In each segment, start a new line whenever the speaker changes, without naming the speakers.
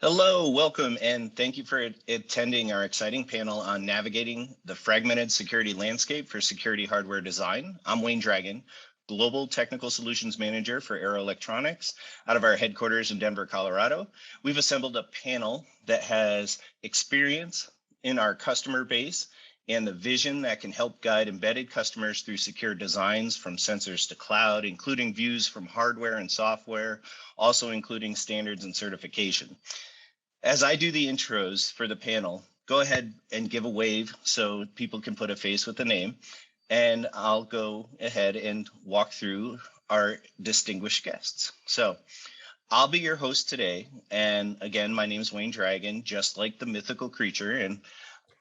Hello, welcome, and thank you for attending our exciting panel on navigating the fragmented security landscape for security hardware design. I'm Wayne Dragon, Global Technical Solutions Manager for Aero Electronics out of our headquarters in Denver, Colorado. We've assembled a panel that has experience in our customer base and the vision that can help guide embedded customers through secure designs from sensors to cloud, including views from hardware and software, also including standards and certification. As I do the intros for the panel, go ahead and give a wave so people can put a face with the name, and I'll go ahead and walk through our distinguished guests. So I'll be your host today, and again, my name is Wayne Dragon, just like the mythical creature, and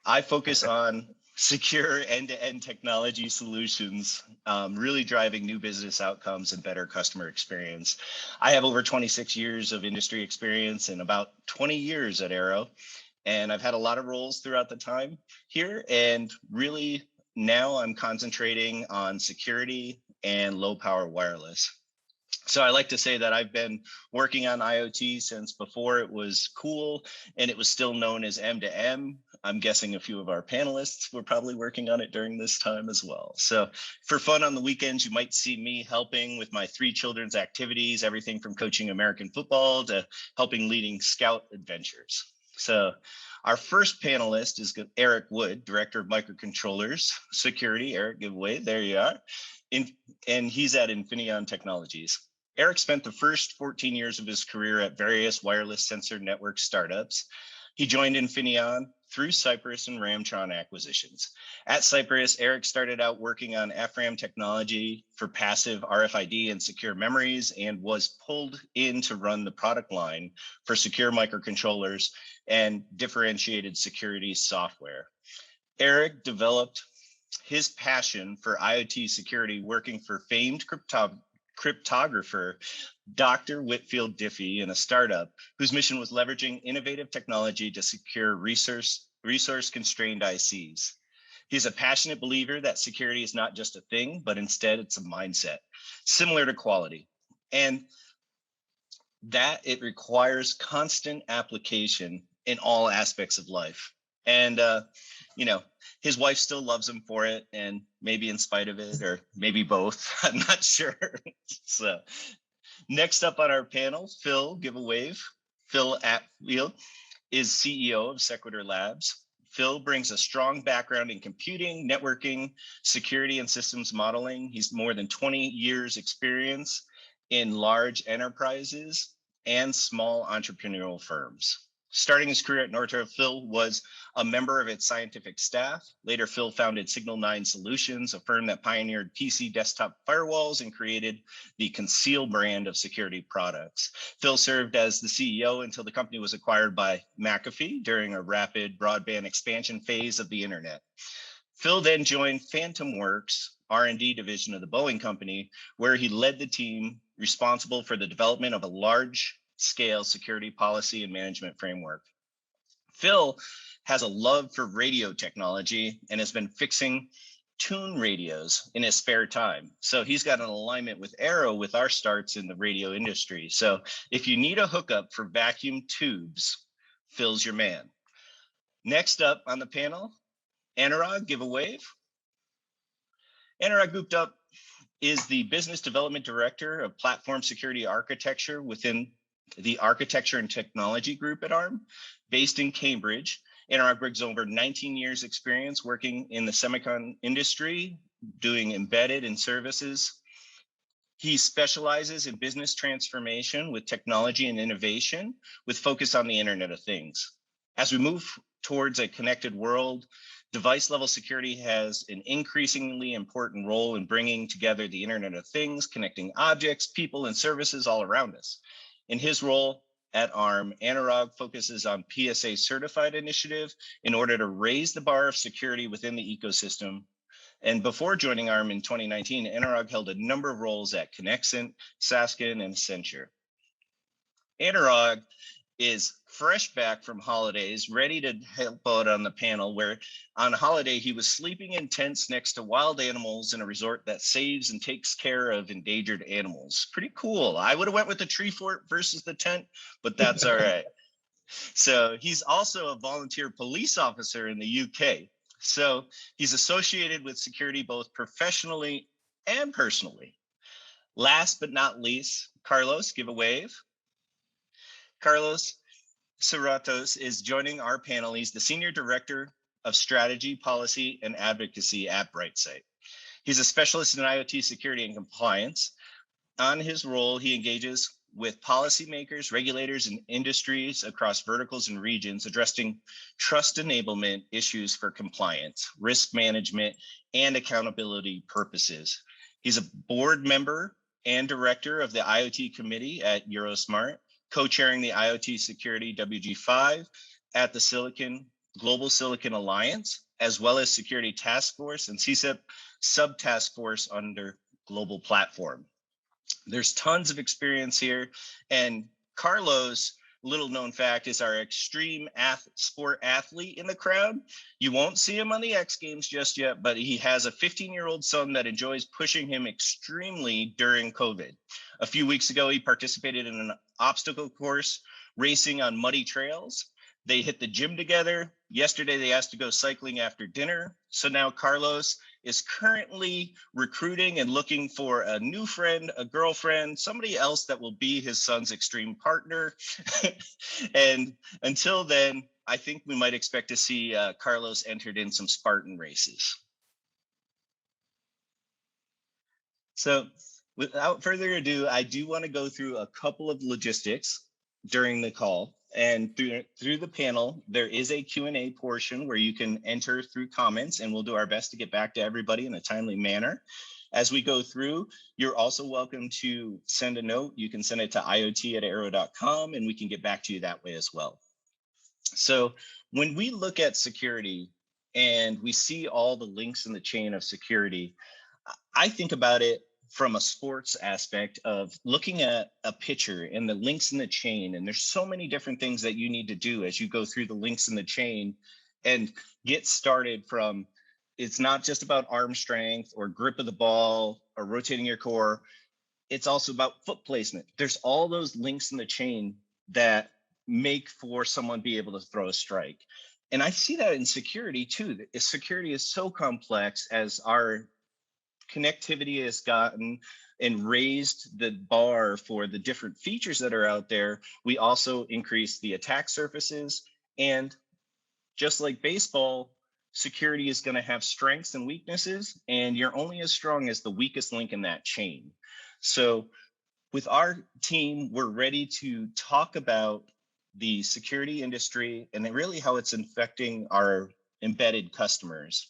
I focus on secure end-to-end technology solutions, really driving new business outcomes and better customer experience. I have over 26 years of industry experience and about 20 years at Aero, and I've had a lot of roles throughout the time here, and really now I'm concentrating on security and low power wireless. So I like to say that I've been working on IoT since before it was cool and it was still known as M2M. I'm guessing a few of our panelists were probably working on it during this time as well. So for fun on the weekends, you might see me helping with my 3 children's activities, everything from coaching American football to helping leading scout adventures. So our first panelist is Eric Wood, Director of Microcontrollers Security. Eric, give away, there you are. And he's at Infineon Technologies. Eric spent the first 14 years of his career at various wireless sensor network startups. He joined Infineon through Cypress and Ramtron acquisitions. At Cypress, Eric started out working on FRAM technology for passive RFID and secure memories and was pulled in to run the product line for secure microcontrollers and differentiated security software. Eric developed his passion for IoT security working for famed cryptographer Dr. Whitfield Diffie in a startup whose mission was leveraging innovative technology to secure resource-constrained ICs. He's a passionate believer that security is not just a thing, but instead it's a mindset, similar to quality. And that it requires constant application in all aspects of life. And, his wife still loves him for it, and maybe in spite of it, or maybe both, I'm not sure. So next up on our panel, Phil, give a wave. Phil Atfield is CEO of Sequitur Labs. Phil brings a strong background in computing, networking, security, and systems modeling. He's more than 20 years experience in large enterprises and small entrepreneurial firms. Starting his career at Northrop, Phil was a member of its scientific staff. Later, Phil founded Signal 9 Solutions, a firm that pioneered PC desktop firewalls and created the Conceal brand of security products. Phil served as the CEO until the company was acquired by McAfee during a rapid broadband expansion phase of the internet. Phil then joined PhantomWorks R&D division of the Boeing company, where he led the team responsible for the development of a large-scale security policy and management framework. Phil has a love for radio technology and has been fixing tune radios in his spare time. So he's got an alignment with Aero with our starts in the radio industry. So if you need a hookup for vacuum tubes, Phil's your man. Next up on the panel, Anurag, give a wave. Anurag Gupta is the Business Development Director of Platform Security Architecture within the Architecture and Technology Group at ARM, based in Cambridge. Anurag brings over 19 years experience working in the semicon industry, doing embedded and services. He specializes in business transformation with technology and innovation with focus on the Internet of Things. As we move towards a connected world, device level security has an increasingly important role in bringing together the Internet of Things, connecting objects, people, and services all around us. In his role at ARM, Anurag focuses on PSA certified initiative in order to raise the bar of security within the ecosystem. And before joining ARM in 2019, Anurag held a number of roles at Connexent, Sasken, and Accenture. Anurag is fresh back from holidays, ready to help out on the panel, where on holiday he was sleeping in tents next to wild animals in a resort that saves and takes care of endangered animals. Pretty cool. I would have went with the tree fort versus the tent, but that's all right. So he's also a volunteer police officer in the UK. So he's associated with security both professionally and personally. Last but not least, Carlos, give a wave. Carlos Serratos is joining our panel. He's the Senior Director of Strategy, Policy, and Advocacy at Brightsight. He's a specialist in IoT security and compliance. On his role, he engages with policymakers, regulators, and industries across verticals and regions, addressing trust enablement issues for compliance, risk management, and accountability purposes. He's a board member and director of the IoT committee at Eurosmart, co-chairing the IoT Security WG5 at the Global Silicon Alliance, as well as Security Task Force and CSIP Subtask Force under Global Platform. There's tons of experience here, and Carlos, little known fact, is our extreme sport athlete in the crowd. You won't see him on the X Games just yet, but he has a 15-year-old son that enjoys pushing him extremely during COVID. A few weeks ago, he participated in an obstacle course racing on muddy trails. They hit the gym together. Yesterday, they asked to go cycling after dinner. So now Carlos is currently recruiting and looking for a new friend, a girlfriend, somebody else that will be his son's extreme partner. And until then, I think we might expect to see Carlos entered in some Spartan races. So without further ado, I do want to go through a couple of logistics during the call. And through the panel, there is a Q&A portion where you can enter through comments, and we'll do our best to get back to everybody in a timely manner. As we go through, you're also welcome to send a note. You can send it to iot@arrow.com, and we can get back to you that way as well. So when we look at security and we see all the links in the chain of security, I think about it from a sports aspect of looking at a pitcher and the links in the chain. And there's so many different things that you need to do as you go through the links in the chain and get started from, it's not just about arm strength or grip of the ball or rotating your core. It's also about foot placement. There's all those links in the chain that make for someone be able to throw a strike. And I see that in security too. Security is so complex as our connectivity has gotten and raised the bar for the different features that are out there. We also increase the attack surfaces, and just like baseball, security is going to have strengths and weaknesses, and you're only as strong as the weakest link in that chain. So with our team, we're ready to talk about the security industry and really how it's affecting our embedded customers.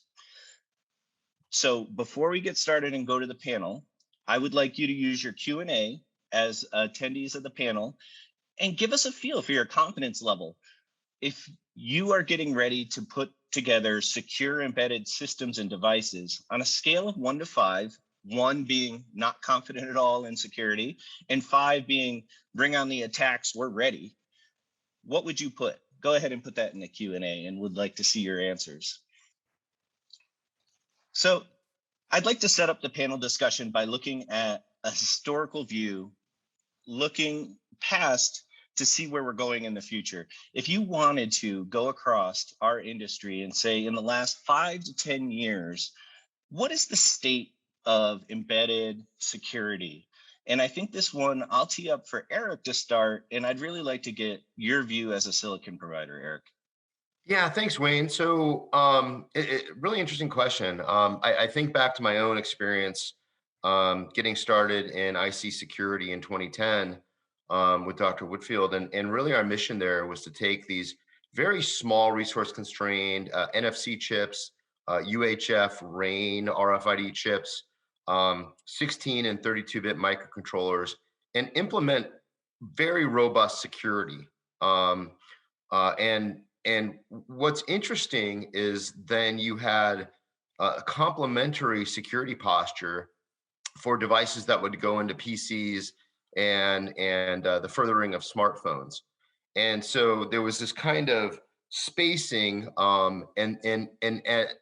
So before we get started and go to the panel, I would like you to use your Q&A as attendees of the panel and give us a feel for your confidence level. If you are getting ready to put together secure embedded systems and devices on a scale of 1 to 5, 1 being not confident at all in security, and 5 being bring on the attacks, we're ready, what would you put? Go ahead and put that in the Q&A, and would like to see your answers. So I'd like to set up the panel discussion by looking at a historical view, looking past to see where we're going in the future. If you wanted to go across our industry and say in the last 5 to 10 years, what is the state of embedded security? And I think this one, I'll tee up for Eric to start, and I'd really like to get your view as a silicon provider, Eric.
Yeah, thanks, Wayne. So really interesting question. I think back to my own experience getting started in IC security in 2010 with Dr. Whitfield. And really our mission there was to take these very small resource constrained NFC chips, UHF, RAIN, RFID chips, 16 and 32-bit microcontrollers, and implement very robust security. And what's interesting is then you had a complementary security posture for devices that would go into PCs and the furthering of smartphones. And so there was this kind of spacing, and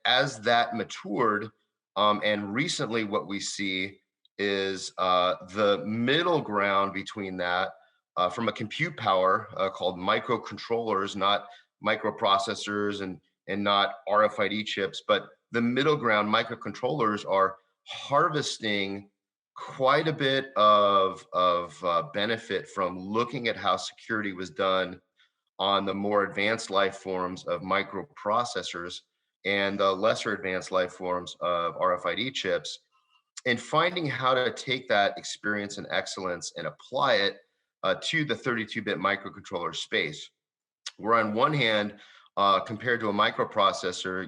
as that matured, and recently what we see is the middle ground between that from a compute power called microcontrollers, not microprocessors and not RFID chips, but the middle ground microcontrollers are harvesting quite a bit of benefit from looking at how security was done on the more advanced life forms of microprocessors and the lesser advanced life forms of RFID chips, and finding how to take that experience and excellence and apply it to the 32-bit microcontroller space. Where on one hand, compared to a microprocessor,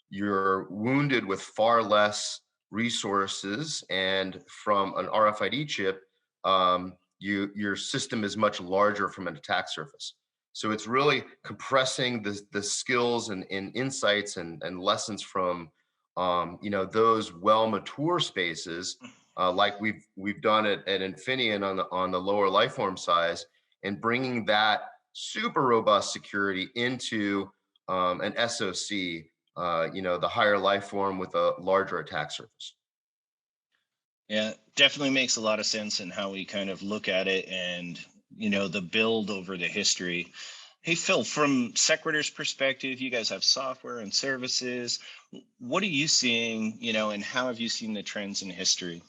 you're wounded with far less resources, and from an RFID chip, your system is much larger from an attack surface. So it's really compressing the skills and insights and lessons from those well mature spaces, like we've done it at Infineon on the lower life form size, and bringing that super robust security into an SoC, the higher life form with a larger attack surface.
Yeah, definitely makes a lot of sense in how we kind of look at it and, the build over the history. Hey, Phil, from Sequitur's perspective, you guys have software and services. What are you seeing, and how have you seen the trends in history?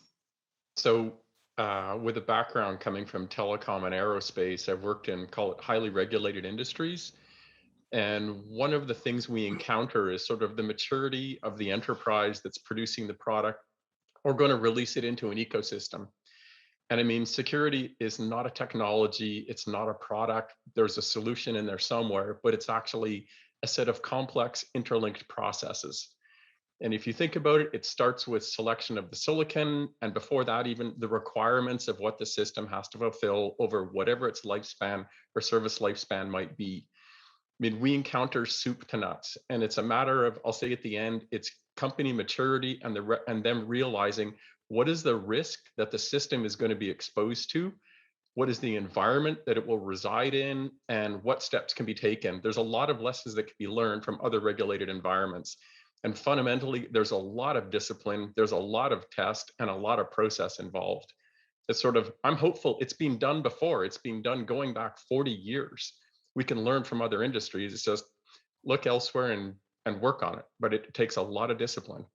So, with a background coming from telecom and aerospace, I've worked in, call it, highly regulated industries. And one of the things we encounter is sort of the maturity of the enterprise that's producing the product or going to release it into an ecosystem. And I mean, security is not a technology, it's not a product. There's a solution in there somewhere, but it's actually a set of complex interlinked processes. And if you think about it, it starts with selection of the silicon, and before that, even the requirements of what the system has to fulfill over whatever its lifespan or service lifespan might be. I mean, we encounter soup to nuts, and it's a matter of, I'll say at the end, it's company maturity and them realizing what is the risk that the system is going to be exposed to, what is the environment that it will reside in, and what steps can be taken. There's a lot of lessons that can be learned from other regulated environments. And fundamentally, there's a lot of discipline, there's a lot of test, and a lot of process involved. It's sort of, I'm hopeful it's been done before. It's been done going back 40 years. We can learn from other industries. It's just look elsewhere and work on it. But it takes a lot of discipline.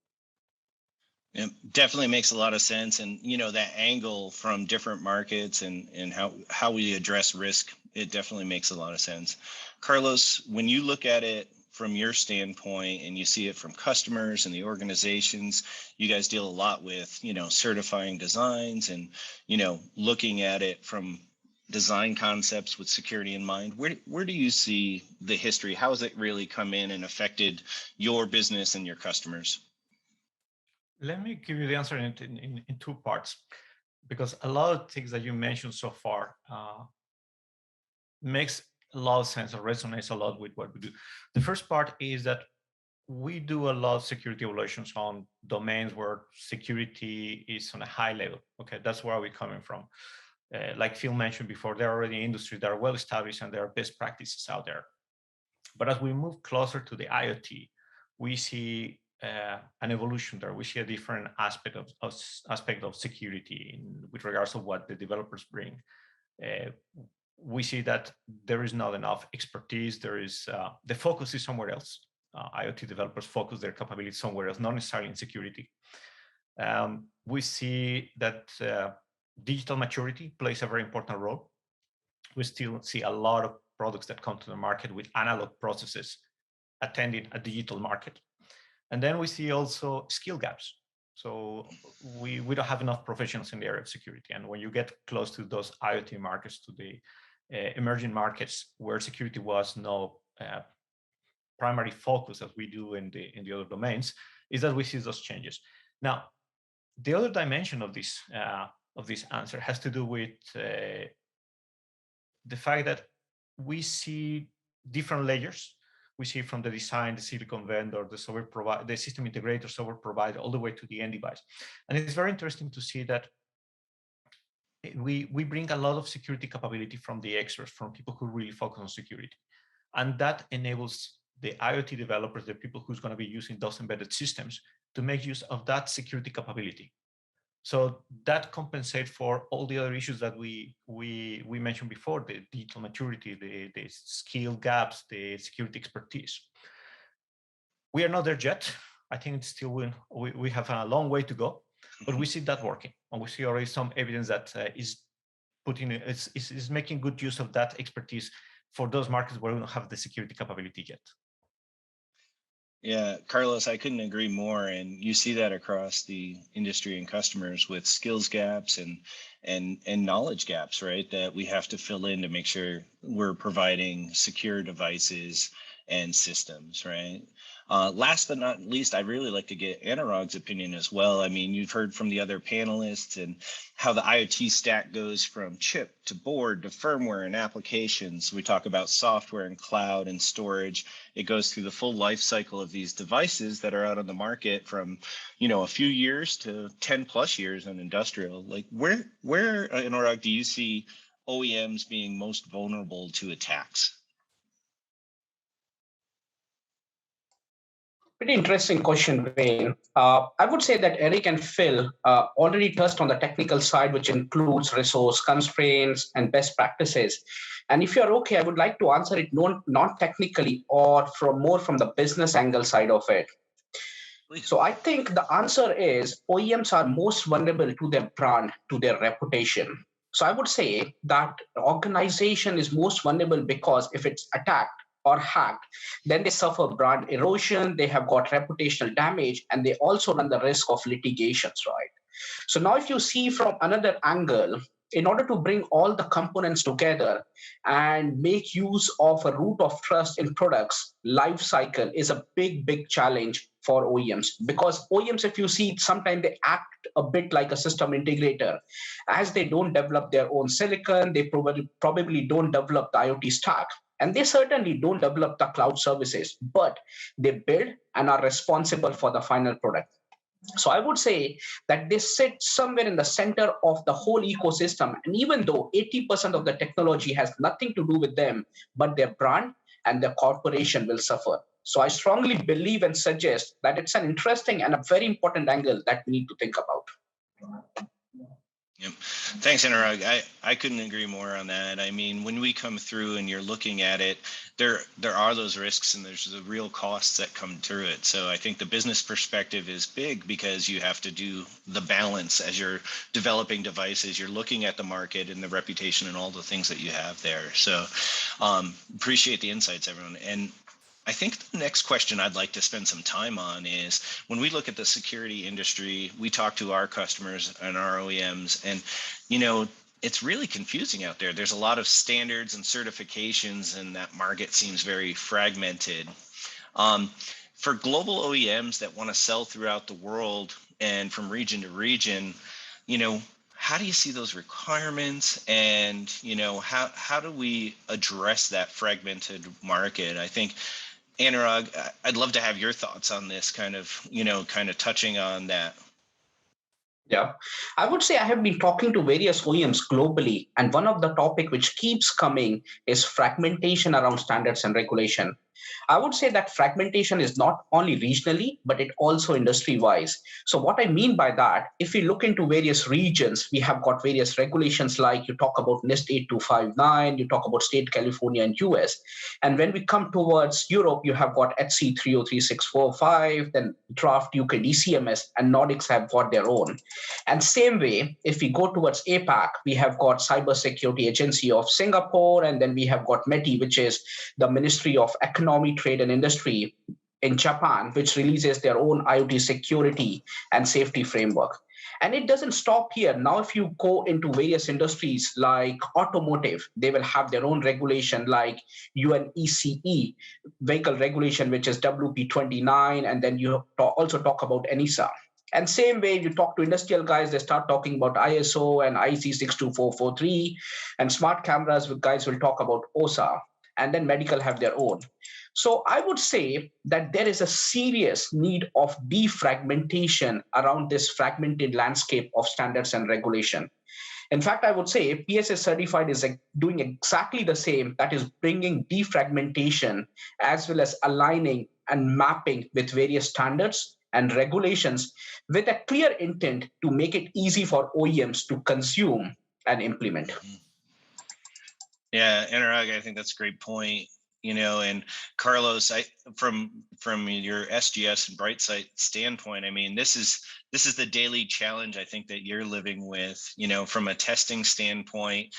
It definitely makes a lot of sense. And, that angle from different markets and how we address risk, it definitely makes a lot of sense. Carlos, when you look at it from your standpoint and you see it from customers and the organizations, you guys deal a lot with, certifying designs and, looking at it from design concepts with security in mind. Where do you see the history? How has it really come in and affected your business and your customers?
Let me give you the answer in two parts, because a lot of things that you mentioned so far makes a lot of sense or resonates a lot with what we do. The first part is that we do a lot of security evaluations on domains where security is on a high level. Okay, that's where we're coming from. Like Phil mentioned before, there are already industries that are well established and there are best practices out there. But as we move closer to the IoT, we see an evolution there. We see a different aspect of security with regards to what the developers bring. We see that there is not enough expertise. There is the focus is somewhere else. IoT developers focus their capabilities somewhere else, not necessarily in security. We see that digital maturity plays a very important role. We still see a lot of products that come to the market with analog processes attending a digital market. And then we see also skill gaps. So we don't have enough professionals in the area of security. And when you get close to those IoT markets, to the emerging markets where security was no primary focus as we do in the other domains, is that we see those changes. Now, the other dimension of this answer has to do with the fact that we see different layers. We see from the design, the silicon vendor, the software provider, the system integrator, software provider, all the way to the end device. And it's very interesting to see that we bring a lot of security capability from the experts, from people who really focus on security. And that enables the IoT developers, the people who's going to be using those embedded systems, to make use of that security capability. So that compensates for all the other issues that we mentioned before: the digital maturity, the skill gaps, the security expertise. We are not there yet. I think it's still we have a long way to go, but we see that working, and we see already some evidence that is making good use of that expertise for those markets where we don't have the security capability yet.
Yeah, Carlos, I couldn't agree more. And you see that across the industry and customers with skills gaps and knowledge gaps, right? That we have to fill in to make sure we're providing secure devices and systems, right? Last but not least, I'd really like to get Anurag's opinion as well. I mean, you've heard from the other panelists and how the IoT stack goes from chip to board to firmware and applications. We talk about software and cloud and storage. It goes through the full life cycle of these devices that are out on the market from, a few years to 10 plus years in industrial. Like where Anurag, do you see OEMs being most vulnerable to attacks?
Pretty interesting question, Wayne. I would say that Eric and Phil already touched on the technical side, which includes resource constraints and best practices. And if you're okay, I would like to answer it not technically or more from the business angle side of it. So I think the answer is OEMs are most vulnerable to their brand, to their reputation. So I would say that the organization is most vulnerable because if it's attacked or hacked, then they suffer brand erosion, they have got reputational damage, and they also run the risk of litigations, right? So now if you see from another angle, in order to bring all the components together and make use of a root of trust in products, life cycle is a big challenge for OEMs. Because OEMs, if you see, sometimes they act a bit like a system integrator. As they don't develop their own silicon, they probably don't develop the IoT stack. And they certainly don't develop the cloud services, but they build and are responsible for the final product. So I would say that they sit somewhere in the center of the whole ecosystem. And even though 80% of the technology has nothing to do with them, but their brand and their corporation will suffer. So I strongly believe and suggest that it's an interesting and a very important angle that we need to think about.
Yep. Thanks, Anurag. I couldn't agree more on that. I mean, when we come through and you're looking at it, there are those risks and there's the real costs that come through it. So I think the business perspective is big because you have to do the balance as you're developing devices. You're looking at the market and the reputation and all the things that you have there. So appreciate the insights, everyone. And I think the next question I'd like to spend some time on is when we look at the security industry, we talk to our customers and our OEMs, and it's really confusing out there. There's a lot of standards and certifications, and that market seems very fragmented. For global OEMs that want to sell throughout the world and from region to region, how do you see those requirements, and how do we address that fragmented market? I think, Anurag, I'd love to have your thoughts on this, kind of touching on that.
Yeah, I would say I have been talking to various OEMs globally, and one of the topic which keeps coming is fragmentation around standards and regulation. I would say that fragmentation is not only regionally, but it also industry-wise. So what I mean by that, if we look into various regions, we have got various regulations like you talk about NIST 8259, you talk about state California and US. And when we come towards Europe, you have got HC 303645, then draft UK DCMS, and Nordics have got their own. And same way, if we go towards APAC, we have got Cybersecurity Agency of Singapore, and then we have got METI, which is the Ministry of Economy, Trade and Industry in Japan, which releases their own IoT security and safety framework. And it doesn't stop here. Now, if you go into various industries like automotive, they will have their own regulation like UNECE vehicle regulation, which is WP29. And then you also talk about ENISA. And same way, you talk to industrial guys, they start talking about ISO and IC 62443. And smart cameras guys will talk about OSA. And then medical have their own. So I would say that there is a serious need of defragmentation around this fragmented landscape of standards and regulation. In fact, I would say PSA certified is doing exactly the same, that is bringing defragmentation as well as aligning and mapping with various standards and regulations with a clear intent to make it easy for OEMs to consume and implement.
Yeah, Anurag, I think that's a great point. And Carlos, from your SGS and Brightside standpoint, I mean, this is the daily challenge I think that you're living with, from a testing standpoint.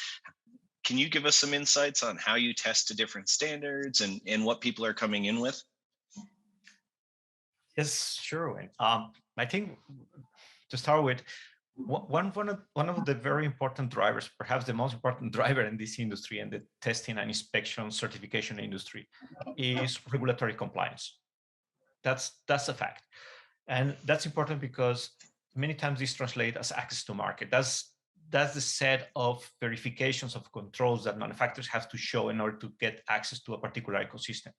Can you give us some insights on how you test to different standards and what people are coming in with?
Yes, sure. I think to start with, one of the very important drivers, perhaps the most important driver in this industry and the testing and inspection certification industry, is regulatory compliance. That's a fact, and that's important because many times this translates as access to market. That's the set of verifications of controls that manufacturers have to show in order to get access to a particular ecosystem.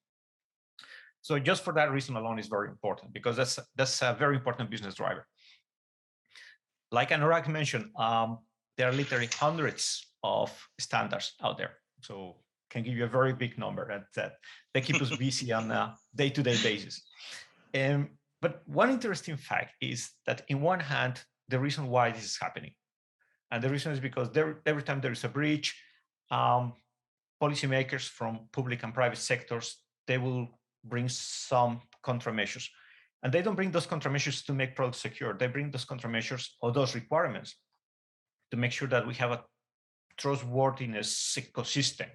So just for that reason alone is very important, because that's a very important business driver. Like Anurag mentioned, there are literally hundreds of standards out there. So can give you a very big number that they keep us busy on a day-to-day basis. But one interesting fact is that in one hand, the reason why this is happening, and the reason is because every time there is a breach, policymakers from public and private sectors, they will bring some countermeasures. And they don't bring those countermeasures to make products secure. They bring those countermeasures or those requirements to make sure that we have a trustworthiness ecosystem.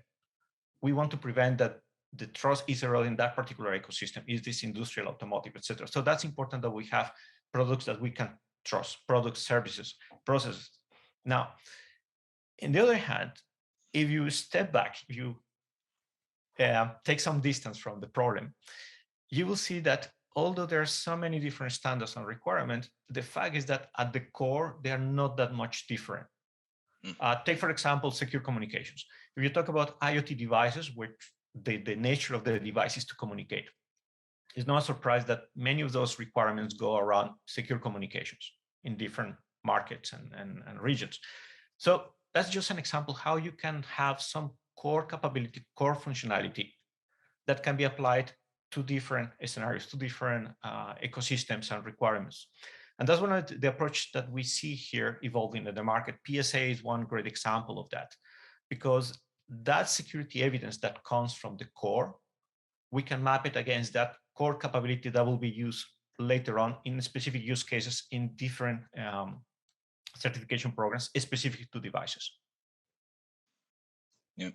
We want to prevent that the trust is eroded in that particular ecosystem, is this industrial, automotive, etc. So that's important that we have products that we can trust, products, services, processes. Now, on the other hand, if you step back, if you take some distance from the problem, you will see that although there are so many different standards and requirements, the fact is that at the core, they are not that much different. Take, for example, secure communications. If you talk about IoT devices, which the nature of the device is to communicate, it's not a surprise that many of those requirements go around secure communications in different markets and regions. So that's just an example how you can have some core capability, core functionality that can be applied to different scenarios, to different ecosystems and requirements. And that's one of the approach that we see here evolving in the market. PSA is one great example of that, because that security evidence that comes from the core, we can map it against that core capability that will be used later on in specific use cases in different certification programs specific to devices.
Yep.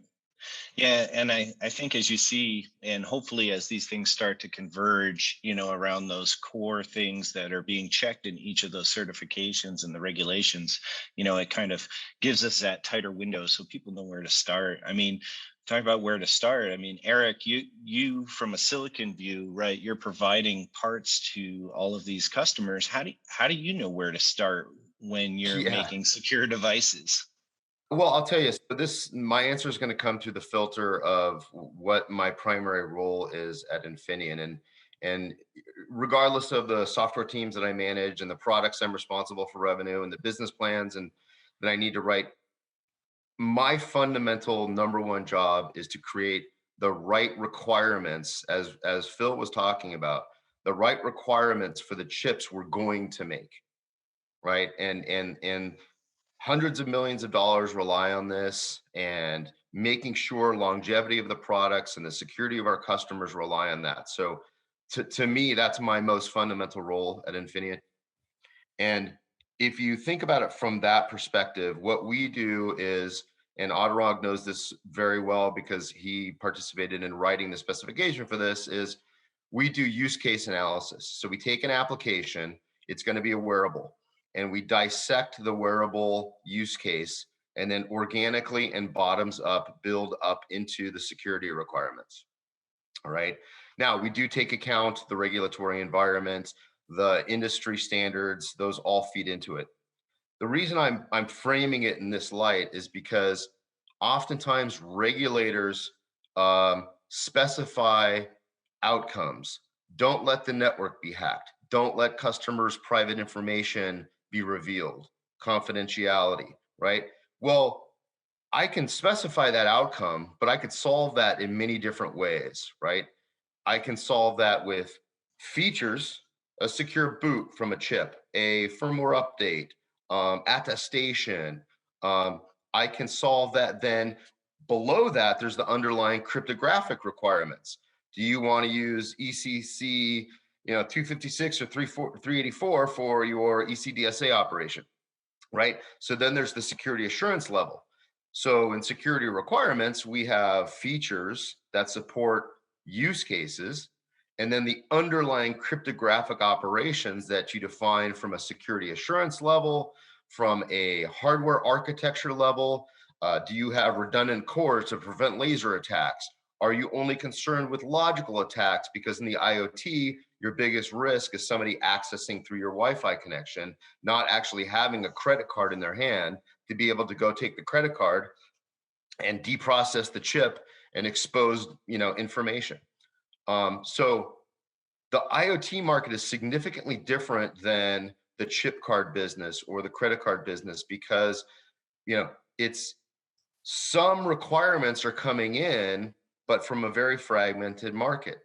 Yeah, and I think as you see, and hopefully as these things start to converge, around those core things that are being checked in each of those certifications and the regulations, it kind of gives us that tighter window so people know where to start. I mean, talking about where to start, I mean, Eric, you from a silicon view, right, you're providing parts to all of these customers. How do you know where to start when you're making secure devices?
Well, I'll tell you, so my answer is going to come through the filter of what my primary role is at Infineon. And regardless of the software teams that I manage and the products I'm responsible for revenue and the business plans and that I need to write, my fundamental number one job is to create the right requirements, as Phil was talking about, the right requirements for the chips we're going to make, right? And hundreds of millions of dollars rely on this, and making sure longevity of the products and the security of our customers rely on that. So to me, that's my most fundamental role at Infineon. And if you think about it from that perspective, what we do is, and Anurag knows this very well because he participated in writing the specification for this, is we do use case analysis. So we take an application, it's going to be a wearable, and we dissect the wearable use case and then organically and bottoms up build up into the security requirements. All right. Now, we do take account the regulatory environment, the industry standards, those all feed into it. The reason I'm framing it in this light is because oftentimes regulators specify outcomes. Don't let the network be hacked. Don't let customers' private information be revealed, confidentiality, right? Well, I can specify that outcome, but I could solve that in many different ways, right? I can solve that with features a secure boot from a chip, a firmware update, attestation. I can solve that. Then below that, there's the underlying cryptographic requirements. Do you want to use ECC, 256 or 384 for your ECDSA operation, right? So then there's the security assurance level. So in security requirements, we have features that support use cases, and then the underlying cryptographic operations that you define from a security assurance level, from a hardware architecture level. Do you have redundant cores to prevent laser attacks? Are you only concerned with logical attacks? Because in the IoT, your biggest risk is somebody accessing through your Wi-Fi connection, not actually having a credit card in their hand to be able to go take the credit card and deprocess the chip and expose, information. So the IoT market is significantly different than the chip card business or the credit card business because, it's some requirements are coming in, but from a very fragmented market,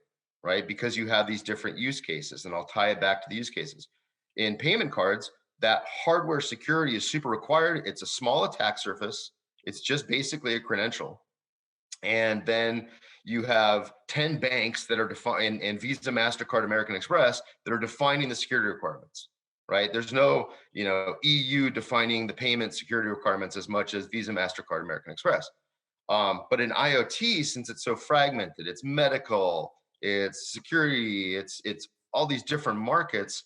right? Because you have these different use cases, and I'll tie it back to the use cases. In payment cards, that hardware security is super required. It's a small attack surface. It's just basically a credential. And then you have 10 banks that are defined, and Visa, MasterCard, American Express, that are defining the security requirements, right? There's no, EU defining the payment security requirements as much as Visa, MasterCard, American Express. But in IoT, since it's so fragmented, it's medical, it's security, it's all these different markets,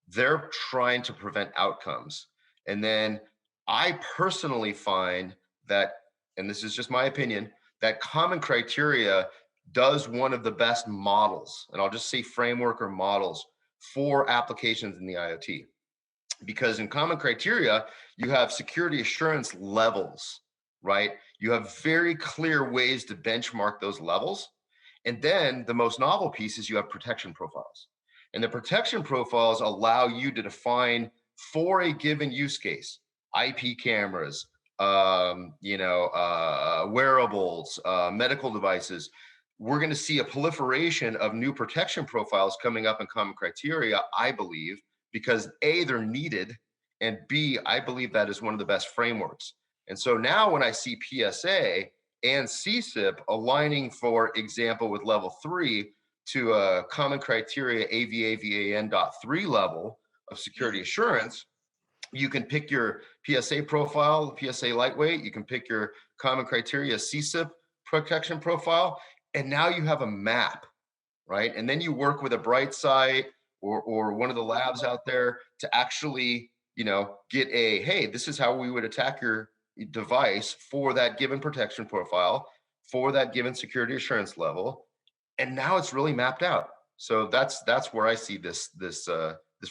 they're trying to prevent outcomes. And then I personally find that, and this is just my opinion, that common criteria does one of the best models, and I'll just say framework or models for applications in the IoT. Because in common criteria, you have security assurance levels, right? You have very clear ways to benchmark those levels. And then the most novel piece is you have protection profiles. And the protection profiles allow you to define for a given use case, IP cameras, wearables, medical devices. We're going to see a proliferation of new protection profiles coming up in common criteria, I believe, because A, they're needed, and B, I believe that is one of the best frameworks. And so now when I see PSA and CSIP aligning, for example, with level 3 to a common criteria AVAVAN.3 level of security assurance, you can pick your PSA profile, PSA lightweight, you can pick your common criteria CSIP protection profile, and now you have a map, right? And then you work with a Brightside or one of the labs out there to actually, get a, hey, this is how we would attack your device for that given protection profile, for that given security assurance level. And now it's really mapped out. So that's where I see this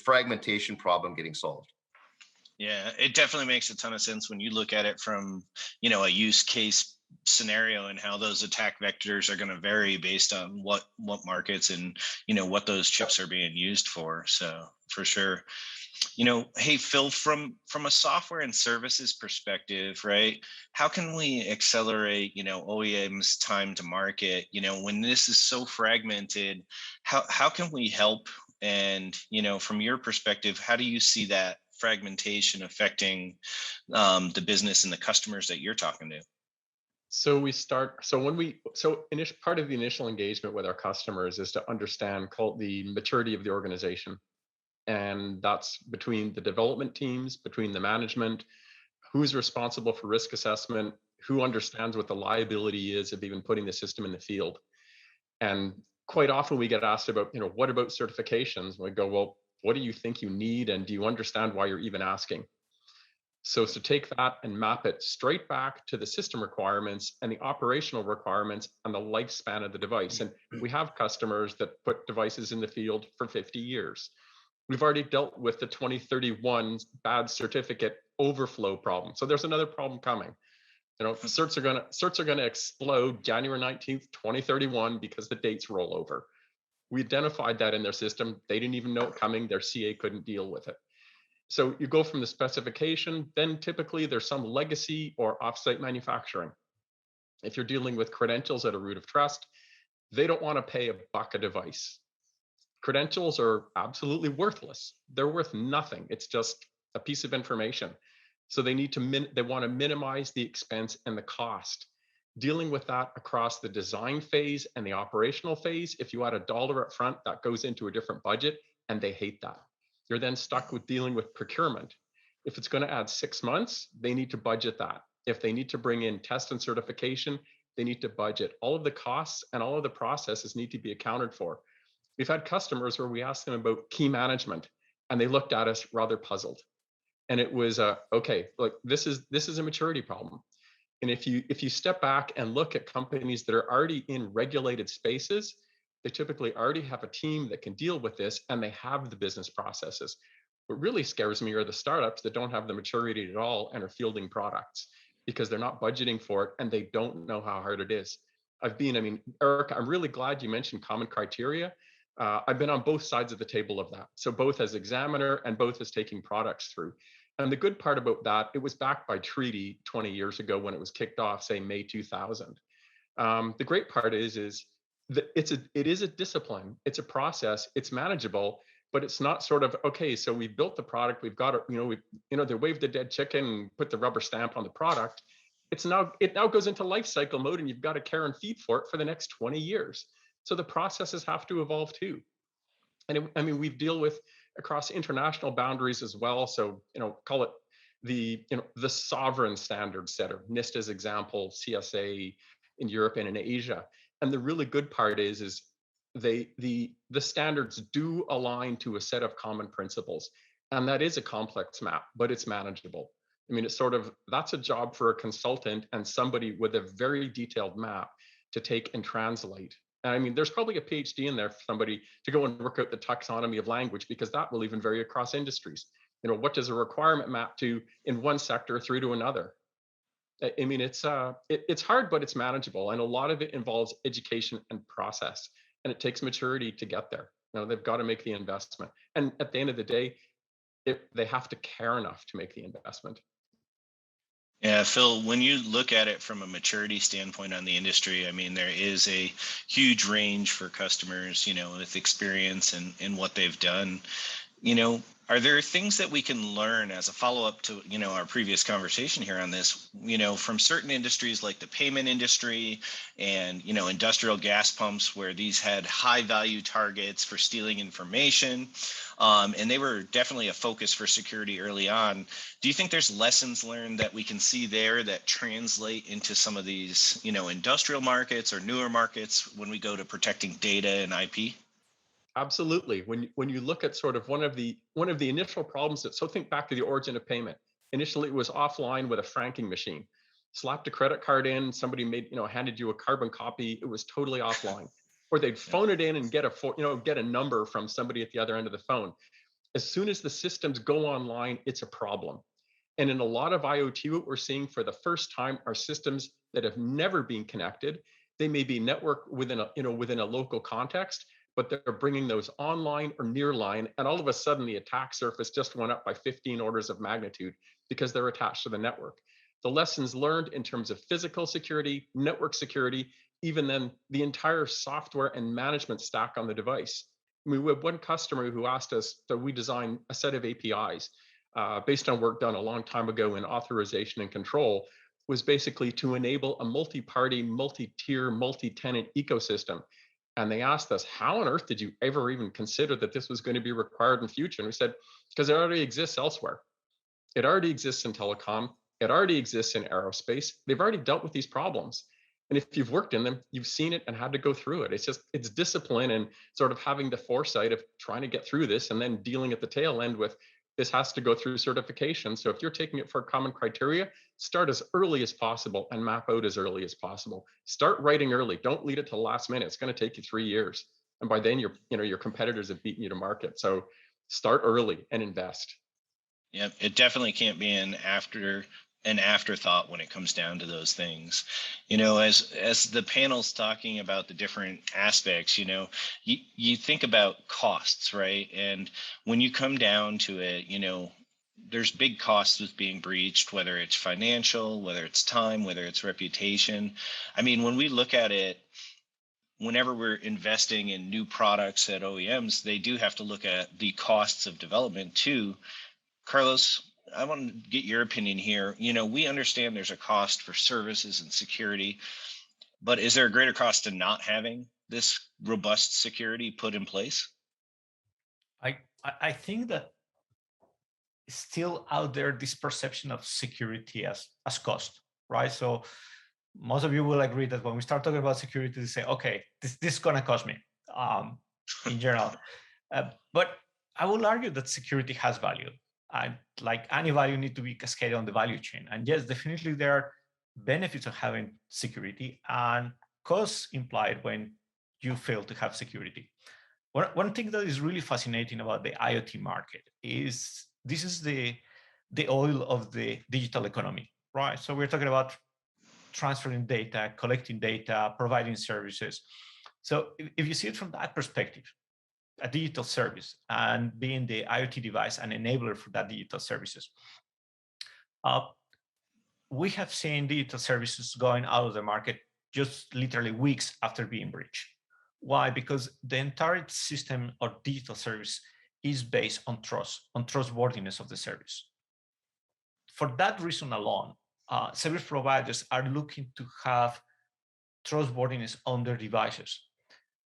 fragmentation problem getting solved.
Yeah, it definitely makes a ton of sense when you look at it from, a use case scenario and how those attack vectors are going to vary based on what markets and, what those chips are being used for. So for sure. Hey, Phil, from a software and services perspective, right? How can we accelerate, OEMs time to market, when this is so fragmented? How can we help? And, from your perspective, how do you see that fragmentation affecting the business and the customers that you're talking to?
So part of the initial engagement with our customers is to understand the maturity of the organization. And that's between the development teams, between the management, who's responsible for risk assessment, who understands what the liability is of even putting the system in the field. And quite often we get asked about, what about certifications? And we go, well, what do you think you need? And do you understand why you're even asking? So to take that and map it straight back to the system requirements and the operational requirements and the lifespan of the device. And we have customers that put devices in the field for 50 years. We've already dealt with the 2031 bad certificate overflow problem. So there's another problem coming. Certs are going to explode January 19th, 2031 because the dates roll over. We identified that in their system. They didn't even know it coming. Their CA couldn't deal with it. So you go from the specification, then typically there's some legacy or offsite manufacturing. If you're dealing with credentials at a root of trust, they don't want to pay $1 a device. Credentials are absolutely worthless. They're worth nothing. It's just a piece of information. So they need to they want to minimize the expense and the cost. Dealing with that across the design phase and the operational phase, if you add $1 up front, that goes into a different budget, and they hate that. You're then stuck with dealing with procurement. If it's going to add 6 months, they need to budget that. If they need to bring in test and certification, they need to budget. All of the costs and all of the processes need to be accounted for. We've had customers where we asked them about key management, and they looked at us rather puzzled. And it was okay, like this is a maturity problem. And if you step back and look at companies that are already in regulated spaces, they typically already have a team that can deal with this, and they have the business processes. What really scares me are the startups that don't have the maturity at all and are fielding products because they're not budgeting for it and they don't know how hard it is. Eric, I'm really glad you mentioned common criteria. I've been on both sides of the table of that. So both as examiner and both as taking products through. And the good part about that, it was backed by treaty 20 years ago when it was kicked off, say May 2000. The great part is that it is a discipline, it's a process, it's manageable, but it's not sort of, okay, so we built the product, we've got it, they waved the dead chicken and put the rubber stamp on the product. It now goes into life cycle mode, and you've got to care and feed for it for the next 20 years. So the processes have to evolve too. And we deal with across international boundaries as well. So, call it the sovereign standard setter, NIST as example, CSA in Europe and in Asia. And the really good part is the standards do align to a set of common principles. And that is a complex map, but it's manageable. It's that's a job for a consultant and somebody with a very detailed map to take and translate. There's probably a PhD in there for somebody to go and work out the taxonomy of language, because that will even vary across industries. What does a requirement map to in one sector through to another? It's hard, but it's manageable. And a lot of it involves education and process, and it takes maturity to get there. They've got to make the investment. And at the end of the day, they have to care enough to make the investment.
Yeah, Phil, when you look at it from a maturity standpoint on the industry, there is a huge range for customers, with experience and what they've done. Are there things that we can learn as a follow-up to, our previous conversation here on this, from certain industries like the payment industry and, industrial gas pumps, where these had high value targets for stealing information, and they were definitely a focus for security early on. Do you think there's lessons learned that we can see there that translate into some of these, industrial markets or newer markets when we go to protecting data and IP?
Absolutely. When you look at sort of one of the initial problems so think back to the origin of payment. Initially, it was offline with a franking machine. Slapped a credit card in, somebody handed you a carbon copy. It was totally offline. Or they'd phone it in and get a number from somebody at the other end of the phone. As soon as the systems go online, it's a problem. And in a lot of IoT, what we're seeing for the first time are systems that have never been connected. They may be networked within a local context, but they're bringing those online or nearline, and all of a sudden the attack surface just went up by 15 orders of magnitude because they're attached to the network. The lessons learned in terms of physical security, network security, even then the entire software and management stack on the device. We had one customer who asked us that we design a set of APIs based on work done a long time ago in authorization and control, was basically to enable a multi-party, multi-tier, multi-tenant ecosystem. And they asked us, how on earth did you ever even consider that this was going to be required in the future? And we said, because it already exists elsewhere. It already exists in telecom. It already exists in aerospace. They've already dealt with these problems. And if you've worked in them, you've seen it and had to go through it. It's discipline and sort of having the foresight of trying to get through this and then dealing at the tail end with this has to go through certification. So if you're taking it for common criteria, start as early as possible and map out as early as possible. Start writing early. Don't lead it to the last minute. It's going to take you 3 years. And by then your competitors have beaten you to market. So start early and invest.
Yeah, it definitely can't be an afterthought when it comes down to those things. As the panel's talking about the different aspects, you think about costs, right? And when you come down to it, there's big costs with being breached, whether it's financial, whether it's time, whether it's reputation. When we look at it, whenever we're investing in new products at OEMs, they do have to look at the costs of development too. Carlos, I want to get your opinion here. We understand there's a cost for services and security, but is there a greater cost to not having this robust security put in place?
I think that still out there this perception of security as cost, right? So most of you will agree that when we start talking about security, they say, okay, this is going to cost me in general. But I will argue that security has value. And like any value need to be cascaded on the value chain. And yes, definitely there are benefits of having security and costs implied when you fail to have security. One thing that is really fascinating about the IoT market is this is the oil of the digital economy, right? So we're talking about transferring data, collecting data, providing services. So if you see it from that perspective, a digital service and being the IoT device an enabler for that digital services, we have seen digital services going out of the market just literally weeks after being breached. Why? Because the entire system or digital service is based on trust, on trustworthiness of the service. For that reason alone, service providers are looking to have trustworthiness on their devices.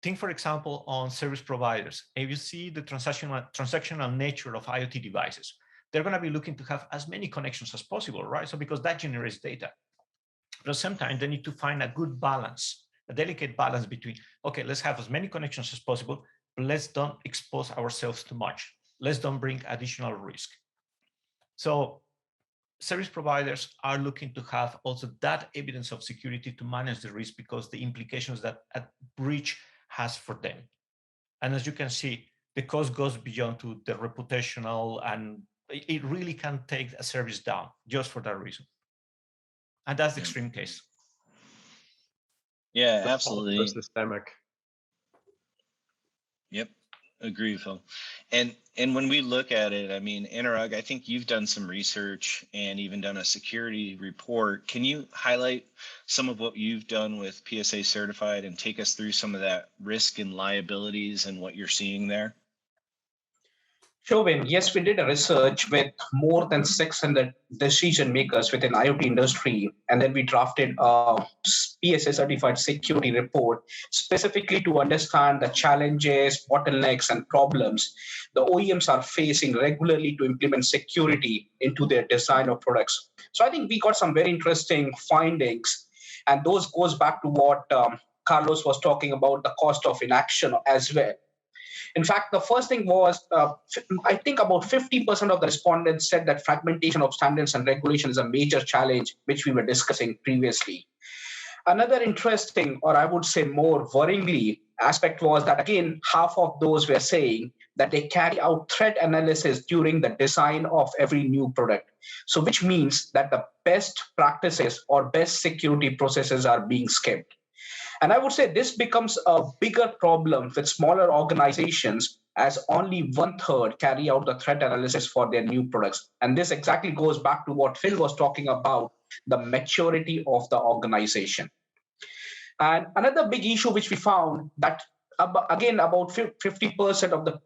Think, for example, on service providers. If you see the transactional nature of IoT devices, they're going to be looking to have as many connections as possible, right? So because that generates data. But sometimes they need to find a good balance, a delicate balance between, okay, let's have as many connections as possible, but let's don't expose ourselves too much. Let's don't bring additional risk. So service providers are looking to have also that evidence of security to manage the risk because the implications that a breach has for them. And as you can see, the cost goes beyond to the reputational, and it really can take a service down just for that reason. And that's the extreme case.
Yeah, absolutely.
Systemic.
Yep, agree, Phil. And when we look at it, I mean, Anurag, I think you've done some research and even done a security report. Can you highlight some of what you've done with PSA certified and take us through some of that risk and liabilities and what you're seeing there?
Sure, Wayne. Yes, we did a research with more than 600 decision makers within IoT industry, and then we drafted a PSA certified security report specifically to understand the challenges, bottlenecks, and problems the OEMs are facing regularly to implement security into their design of products. So I think we got some very interesting findings, and those goes back to what Carlos was talking about, the cost of inaction as well. In fact, the first thing was, I think about 50% of the respondents said that fragmentation of standards and regulation is a major challenge, which we were discussing previously. Another interesting, or I would say more worryingly, aspect was that, again, half of those were saying that they carry out threat analysis during the design of every new product. So which means that the best practices or best security processes are being skipped. And I would say this becomes a bigger problem with smaller organizations, as only 1/3 carry out the threat analysis for their new products. And this exactly goes back to what Phil was talking about, the maturity of the organization. And another big issue which we found that, again, about 50% of the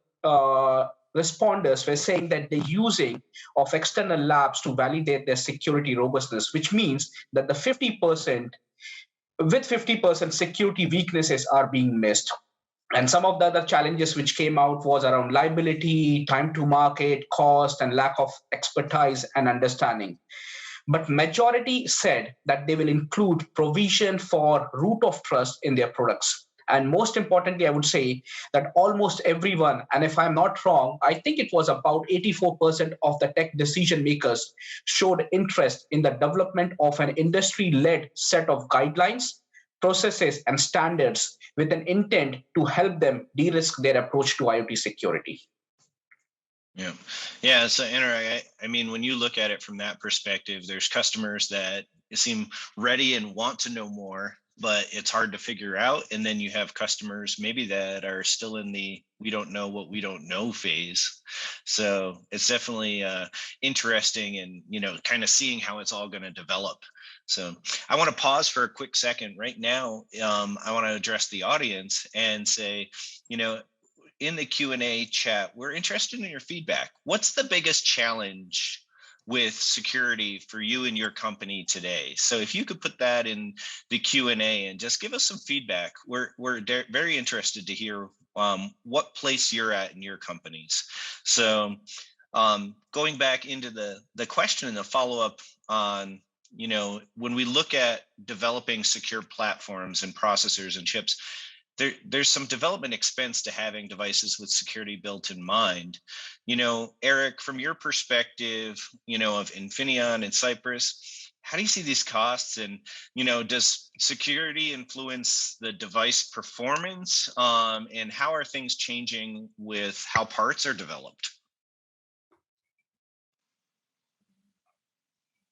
responders were saying that they're using of external labs to validate their security robustness, which means that the 50% security weaknesses are being missed. And some of the other challenges which came out was around liability, time to market, cost, and lack of expertise and understanding. But majority said that they will include provision for root of trust in their products. And most importantly, I would say that almost everyone, and if I'm not wrong, I think it was about 84% of the tech decision makers showed interest in the development of an industry-led set of guidelines, processes, and standards with an intent to help them de-risk their approach to IoT security.
Yeah. So, Anurag, I mean, when you look at it from that perspective, there's customers that seem ready and want to know more, but it's hard to figure out. And then you have customers maybe that are still in the we don't know what we don't know phase. So it's definitely interesting and, kind of seeing how it's all going to develop. So I want to pause for a quick second right now. I want to address the audience and say, in the Q&A chat, we're interested in your feedback. What's the biggest challenge with security for you and your company today? So if you could put that in the Q&A and just give us some feedback, we're very interested to hear what place you're at in your companies. So going back into the question and the follow-up on, when we look at developing secure platforms and processors and chips, there's some development expense to having devices with security built in mind. Eric, from your perspective, of Infineon and Cypress, how do you see these costs? And, does security influence the device performance? And how are things changing with how parts are developed?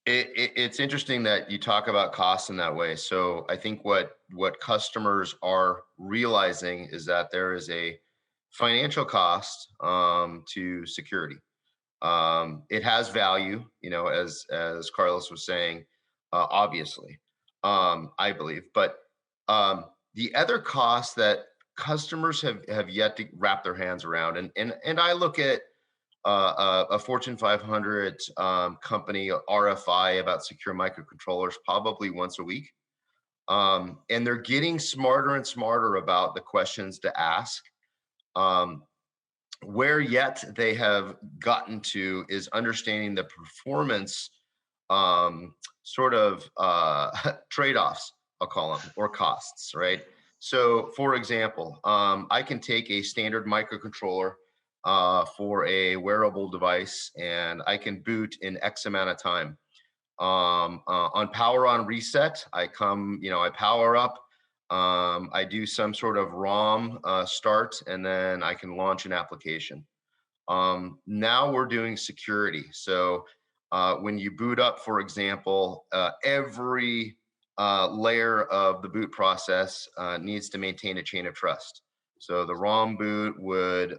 It's interesting that you talk about costs in that way. So I think what customers are realizing is that there is a financial cost to security. It has value, as Carlos was saying, obviously, I believe. But the other costs that customers have yet to wrap their hands around, and I look at a Fortune 500 company RFI about secure microcontrollers probably once a week. And they're getting smarter and smarter about the questions to ask. Where yet they have gotten to is understanding the performance trade-offs, I'll call them, or costs, right? So for example, I can take a standard microcontroller for a wearable device, and I can boot in X amount of time. On power on reset, I power up, I do some sort of ROM start, and then I can launch an application. Now we're doing security. So when you boot up, for example, every layer of the boot process needs to maintain a chain of trust. So the ROM boot would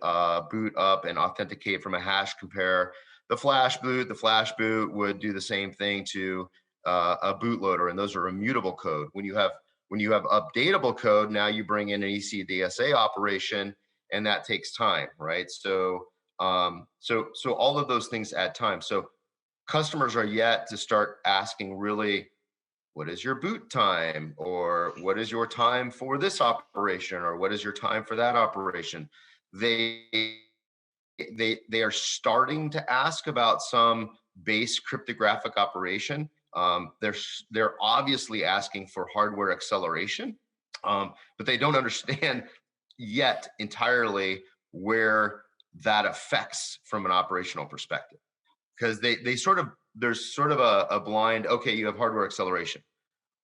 boot up and authenticate from a hash compare. The flash boot would do the same thing to a bootloader, and those are immutable code. When you have updatable code, now you bring in an ECDSA operation, and that takes time, right? So all of those things add time. So customers are yet to start asking, really, what is your boot time, or what is your time for this operation, or what is your time for that operation? They are starting to ask about some base cryptographic operation. They're obviously asking for hardware acceleration, but they don't understand yet entirely where that affects from an operational perspective, because there's sort of a blind, okay, you have hardware acceleration.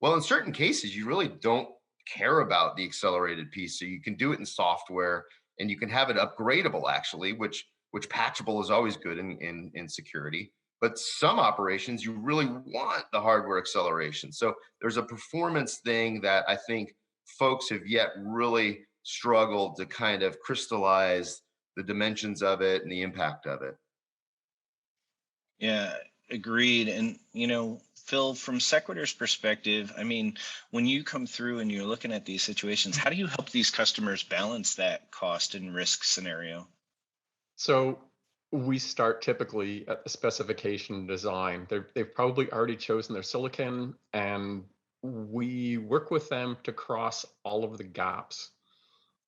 Well, in certain cases, you really don't care about the accelerated piece, so you can do it in software, and you can have it upgradable, actually, which patchable is always good in security. But some operations, you really want the hardware acceleration. So there's a performance thing that I think folks have yet really struggled to kind of crystallize the dimensions of it and the impact of it.
Yeah, agreed. And, Phil, from Sequitur's perspective, I mean, when you come through and you're looking at these situations, how do you help these customers balance that cost and risk scenario?
So we start typically at the specification design. They've probably already chosen their silicon, and we work with them to cross all of the gaps.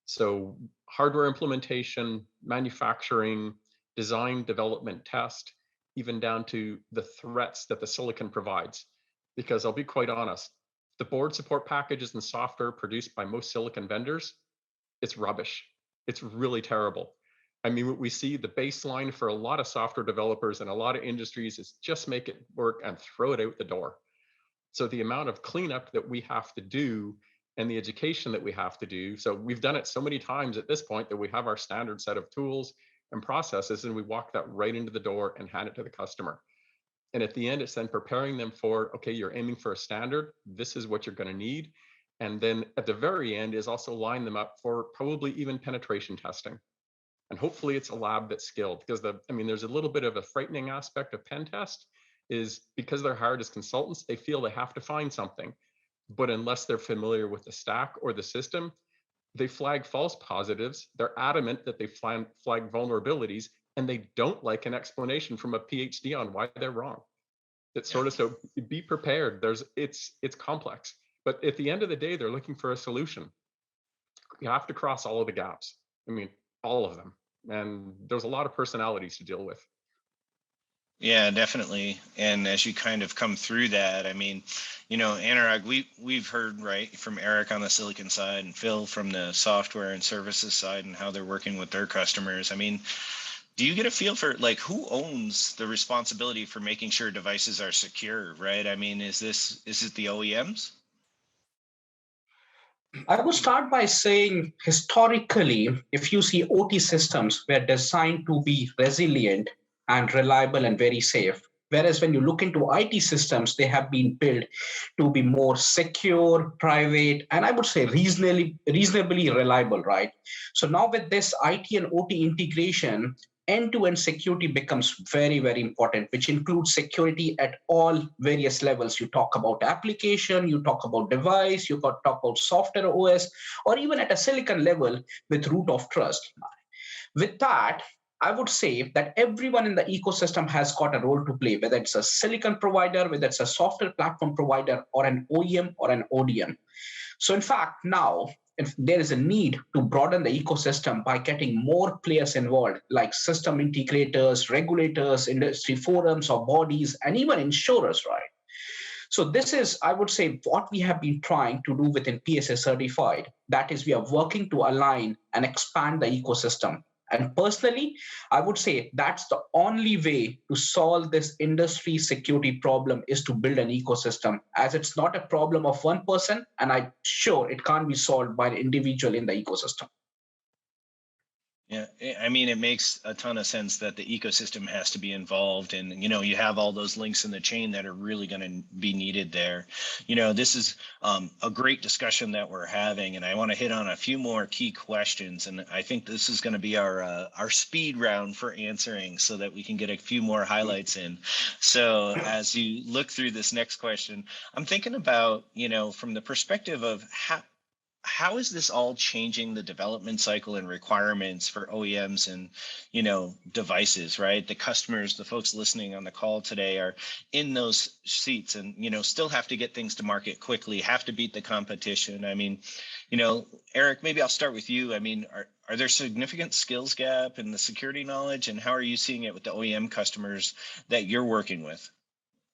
So hardware implementation, manufacturing, design, development, test, even down to the threats that the silicon provides. Because I'll be quite honest, the board support packages and software produced by most silicon vendors, it's rubbish. It's really terrible. I mean, what we see, the baseline for a lot of software developers and a lot of industries is just make it work and throw it out the door. So the amount of cleanup that we have to do and the education that we have to do. So we've done it so many times at this point that we have our standard set of tools and processes, and we walk that right into the door and hand it to the customer. And at the end, it's then preparing them for, okay, you're aiming for a standard. This is what you're going to need. And then at the very end is also line them up for probably even penetration testing. And hopefully it's a lab that's skilled, because there's a little bit of a frightening aspect of pen test, is because they're hired as consultants, they feel they have to find something. But unless they're familiar with the stack or the system, they flag false positives. They're adamant that they flag vulnerabilities, and they don't like an explanation from a PhD on why they're wrong. It's sort of, so be prepared. It's complex, but at the end of the day, they're looking for a solution. You have to cross all of the gaps. I mean, all of them. And there's a lot of personalities to deal with.
Yeah, definitely. And as you kind of come through that, I mean, Anurag, we've heard right from Eric on the silicon side and Phil from the software and services side and how they're working with their customers. I mean, do you get a feel for like who owns the responsibility for making sure devices are secure, right? I mean, is it the OEMs?
I would start by saying historically, if you see OT systems were designed to be resilient and reliable and very safe. Whereas when you look into IT systems, they have been built to be more secure, private, and I would say reasonably reliable, right? So now with this IT and OT integration, end-to-end security becomes very, very important, which includes security at all various levels. You talk about application, you talk about device, you talk about software OS, or even at a silicon level with root of trust. With that, I would say that everyone in the ecosystem has got a role to play, whether it's a silicon provider, whether it's a software platform provider, or an OEM or an ODM. So in fact, now if there is a need to broaden the ecosystem by getting more players involved, like system integrators, regulators, industry forums or bodies, and even insurers, right? So this is, I would say, what we have been trying to do within PSA Certified. That is, we are working to align and expand the ecosystem. And personally, I would say that's the only way to solve this industry security problem is to build an ecosystem, as it's not a problem of one person, and I'm sure it can't be solved by an individual in the ecosystem.
Yeah, I mean, it makes a ton of sense that the ecosystem has to be involved, and you have all those links in the chain that are really going to be needed there. This is a great discussion that we're having, and I want to hit on a few more key questions, and I think this is going to be our speed round for answering, so that we can get a few more highlights in. So as you look through this next question, I'm thinking about from the perspective of how is this all changing the development cycle and requirements for OEMs and, devices, right? The customers, the folks listening on the call today are in those seats and, still have to get things to market quickly, have to beat the competition. I mean, Eric, maybe I'll start with you. I mean, are there significant skills gap in the security knowledge, and how are you seeing it with the OEM customers that you're working with?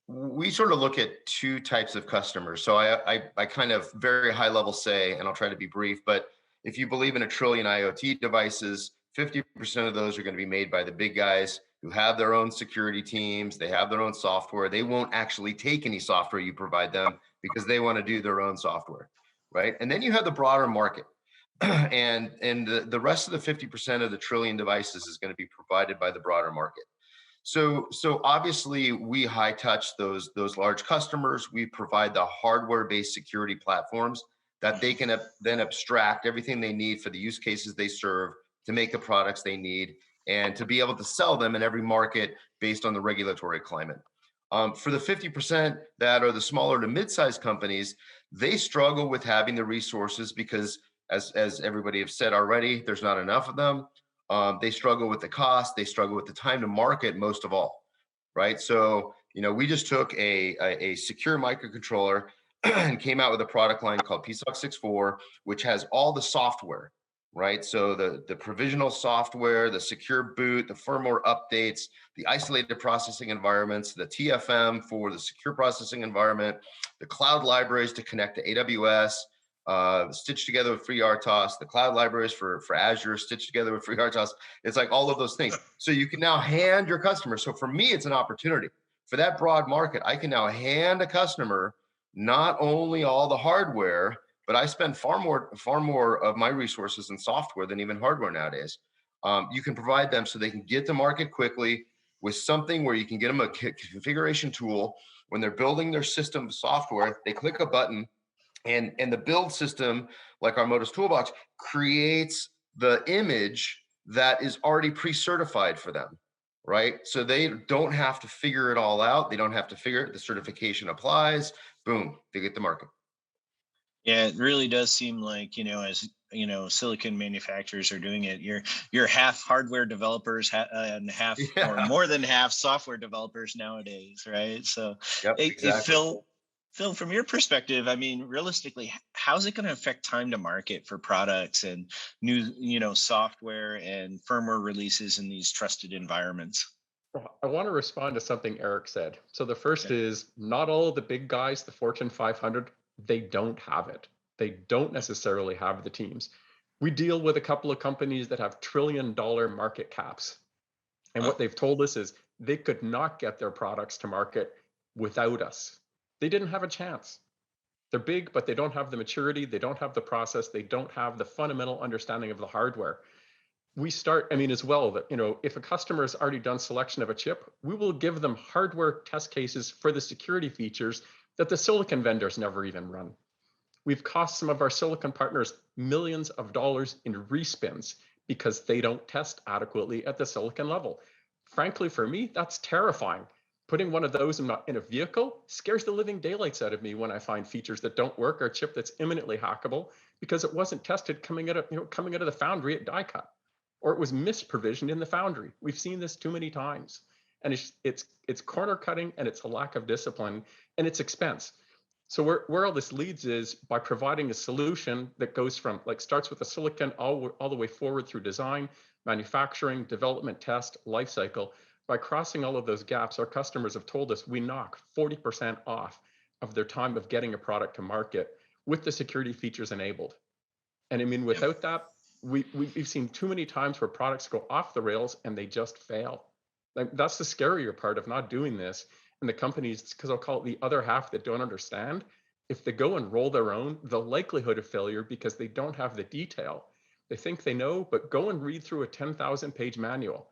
We sort of look at two types of customers. So I kind of very high level say, and I'll try to be brief, but if you believe in 1 trillion IoT devices, 50% of those are going to be made by the big guys who have their own security teams. They have their own software. They won't actually take any software you provide them because they want to do their own software, right? And then you have the broader market. and the rest of the 50% of the trillion devices is going to be provided by the broader market. So obviously we high touch those large customers. We provide the hardware-based security platforms that they can then abstract everything they need for the use cases they serve to make the products they need and to be able to sell them in every market based on the regulatory climate. For the 50% that are the smaller to mid-sized companies, they struggle with having the resources because as everybody have said already, there's not enough of them. They struggle with the cost. They struggle with the time to market most of all, right? So, we just took a secure microcontroller and came out with a product line called PSOC 6.4, which has all the software, right? So the provisional software, the secure boot, the firmware updates, the isolated processing environments, the TFM for the secure processing environment, the cloud libraries to connect to AWS, stitched together with FreeRTOS, the cloud libraries for Azure, stitched together with FreeRTOS. It's like all of those things. So you can now hand your customer. So for me, it's an opportunity for that broad market. I can now hand a customer not only all the hardware, but I spend far more of my resources in software than even hardware nowadays. You can provide them so they can get to market quickly with something where you can get them a configuration tool. When they're building their system software, they click a button, and the build system, like our Modus Toolbox, creates the image that is already pre-certified for them. right? So they don't have to figure it all out. They don't have to figure it. The certification applies. Boom, they get the market.
Yeah, it really does seem like, as silicon manufacturers are doing it, you're half hardware developers and half or more than half software developers nowadays, right? So
Yep, exactly.
Phil, from your perspective, I mean, realistically, how's it going to affect time to market for products and new, software and firmware releases in these trusted environments?
I want to respond to something Eric said. So the first is not all of the big guys, the Fortune 500, they don't have it. They don't necessarily have the teams. We deal with a couple of companies that have trillion-dollar market caps. And what they've told us is they could not get their products to market without us. They didn't have a chance. They're big, but they don't have the maturity. They don't have the process. They don't have the fundamental understanding of the hardware. We start, I mean, as well, that, if a customer has already done selection of a chip, we will give them hardware test cases for the security features that the silicon vendors never even run. We've cost some of our silicon partners millions of dollars in respins because they don't test adequately at the silicon level. Frankly, for me, that's terrifying. Putting one of those in a vehicle scares the living daylights out of me when I find features that don't work or a chip that's imminently hackable because it wasn't tested coming out of the foundry at die cut, or it was misprovisioned in the foundry. We've seen this too many times, and it's corner cutting, and it's a lack of discipline, and it's expense. So where all this leads is by providing a solution that goes from starts with the silicon all the way forward through design, manufacturing, development, test, life cycle. By crossing all of those gaps, our customers have told us we knock 40% off of their time of getting a product to market with the security features enabled. And I mean, without that, we've seen too many times where products go off the rails and they just fail. That's the scarier part of not doing this. And the companies, because I'll call it the other half that don't understand, if they go and roll their own, the likelihood of failure, because they don't have the detail, they think they know, but go and read through a 10,000 page manual,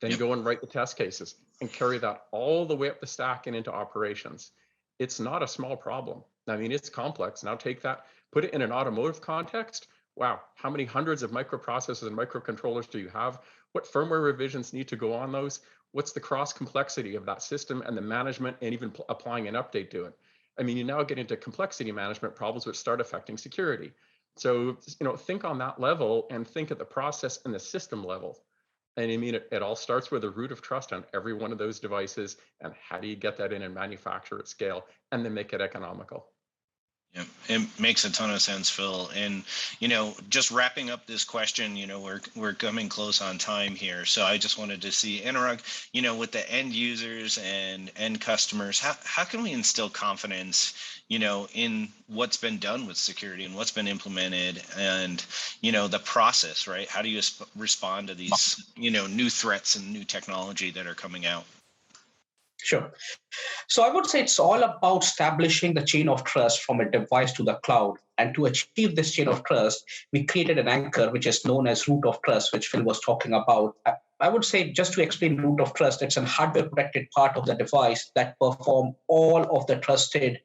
then go and write the test cases and carry that all the way up the stack and into operations. It's not a small problem. I mean, it's complex. Now take that, put it in an automotive context. Wow, how many hundreds of microprocessors and microcontrollers do you have? What firmware revisions need to go on those? What's the cross complexity of that system and the management and even applying an update to it? I mean, you now get into complexity management problems which start affecting security. So, think on that level and think at the process and the system level. And I mean, it all starts with a root of trust on every one of those devices. And how do you get that in and manufacture at scale and then make it economical?
Yeah, it makes a ton of sense, Phil. And, just wrapping up this question, we're coming close on time here. So I just wanted to see, Anurag, with the end users and end customers, how can we instill confidence, in what's been done with security and what's been implemented and, the process, right? How do you respond to these, new threats and new technology that are coming out?
Sure. So I would say it's all about establishing the chain of trust from a device to the cloud. And to achieve this chain of trust, we created an anchor, which is known as root of trust, which Phil was talking about. I would say, just to explain root of trust, it's a hardware protected part of the device that perform all of the trusted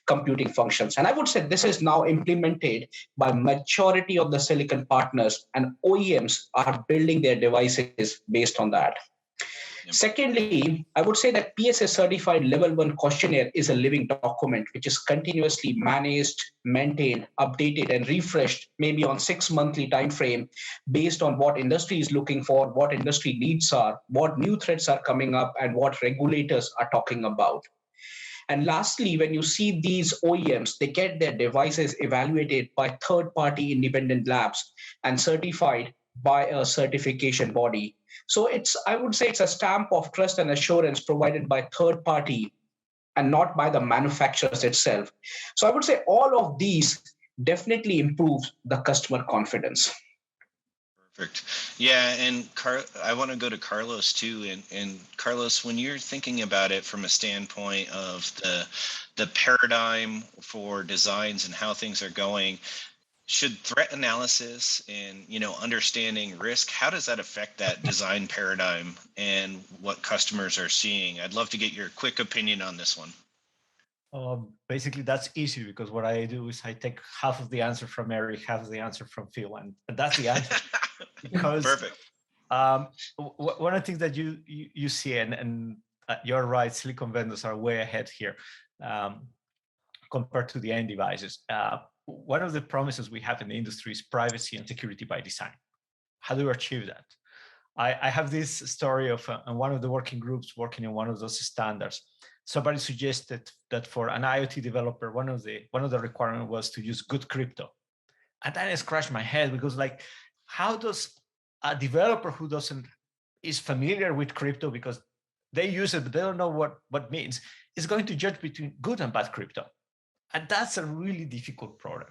computing functions. And I would say this is now implemented by majority of the silicon partners, and OEMs are building their devices based on that. Secondly, I would say that PSA certified level 1 questionnaire is a living document which is continuously managed, maintained, updated, and refreshed maybe on 6 monthly time frame based on what industry is looking for, what industry needs are, what new threats are coming up, and what regulators are talking about. And lastly, when you see these OEMs, they get their devices evaluated by third-party independent labs and certified by a certification body. So I would say it's a stamp of trust and assurance provided by third party and not by the manufacturers itself. So I would say all of these definitely improve the customer confidence.
Perfect. Yeah, and I want to go to Carlos too. And Carlos, when you're thinking about it from a standpoint of the paradigm for designs and how things are going, should threat analysis and understanding risk, how does that affect that design paradigm and what customers are seeing? I'd love to get your quick opinion on this one.
Basically, that's easy because what I do is I take half of the answer from Eric, half of the answer from Phil, and that's the answer. Because
Perfect.
One of the things that you see, and you're right, silicon vendors are way ahead here compared to the end devices. One of the promises we have in the industry is privacy and security by design. How do we achieve that? I have this story of one of the working groups working in one of those standards. Somebody suggested that for an IoT developer, one of the requirements was to use good crypto. And then I scratched my head because, like, how does a developer who is familiar with crypto because they use it but they don't know what it means is going to judge between good and bad crypto? And that's a really difficult problem.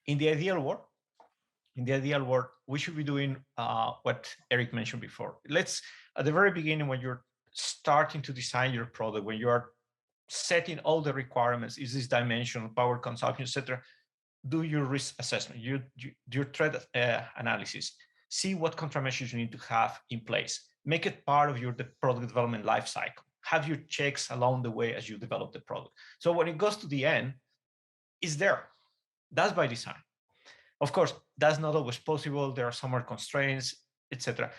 In the ideal world, we should be doing what Eric mentioned before. Let's, at the very beginning, when you're starting to design your product, when you are setting all the requirements, is this dimension, power consumption, etc., do your risk assessment, your threat analysis, see what countermeasures you need to have in place, make it part of your product development lifecycle, have your checks along the way as you develop the product. So when it goes to the end, it's there. That's by design. Of course, that's not always possible. There are some constraints, etc.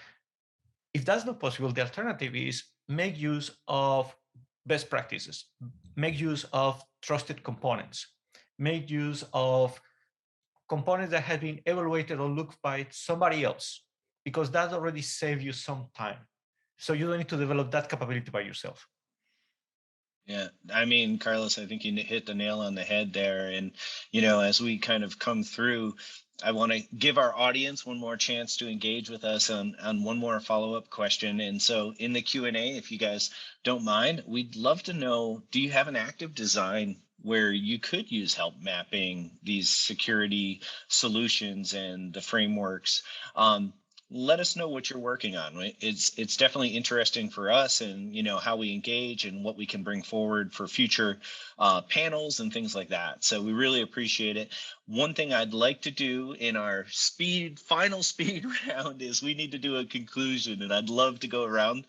If that's not possible, the alternative is make use of best practices, make use of trusted components, make use of components that have been evaluated or looked by somebody else, because that already saves you some time. So you don't need to develop that capability by yourself.
Yeah, I mean, Carlos, I think you hit the nail on the head there. And, you know, as we kind of come through, I want to give our audience one more chance to engage with us on one more follow-up question. And so in the Q&A, if you guys don't mind, we'd love to know, do you have an active design where you could use help mapping these security solutions and the frameworks? Let us know what you're working on. It's definitely interesting for us, and you know how we engage and what we can bring forward for future panels and things like that. So we really appreciate it. One thing I'd like to do in our final speed round is we need to do a conclusion, and I'd love to go around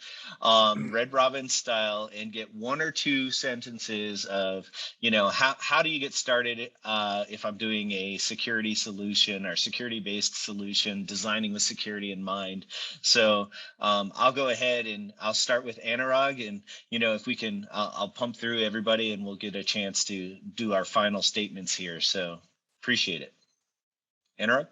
Red Robin style and get one or two sentences of, you know, how do you get started if I'm doing a security solution or security-based solution, designing with security in mind. So I'll go ahead and I'll start with Anurag, and you know, if we can, I'll pump through everybody and we'll get a chance to do our final statements here. So appreciate it. Anurag?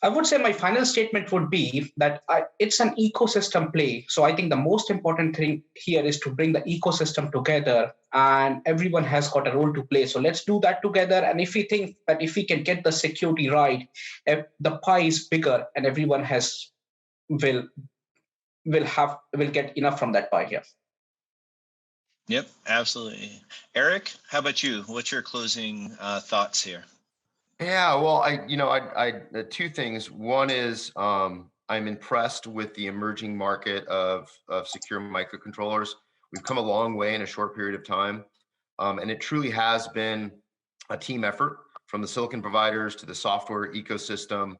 I would say my final statement would be that it's an ecosystem play. So I think the most important thing here is to bring the ecosystem together, and everyone has got a role to play. So let's do that together. And if we think that if we can get the security right, the pie is bigger and everyone will get enough from that pie here.
Yep, absolutely. Eric, how about you? What's your closing thoughts here?
Yeah, well, I two things. One is I'm impressed with the emerging market of secure microcontrollers. We've come a long way in a short period of time, and it truly has been a team effort from the silicon providers to the software ecosystem.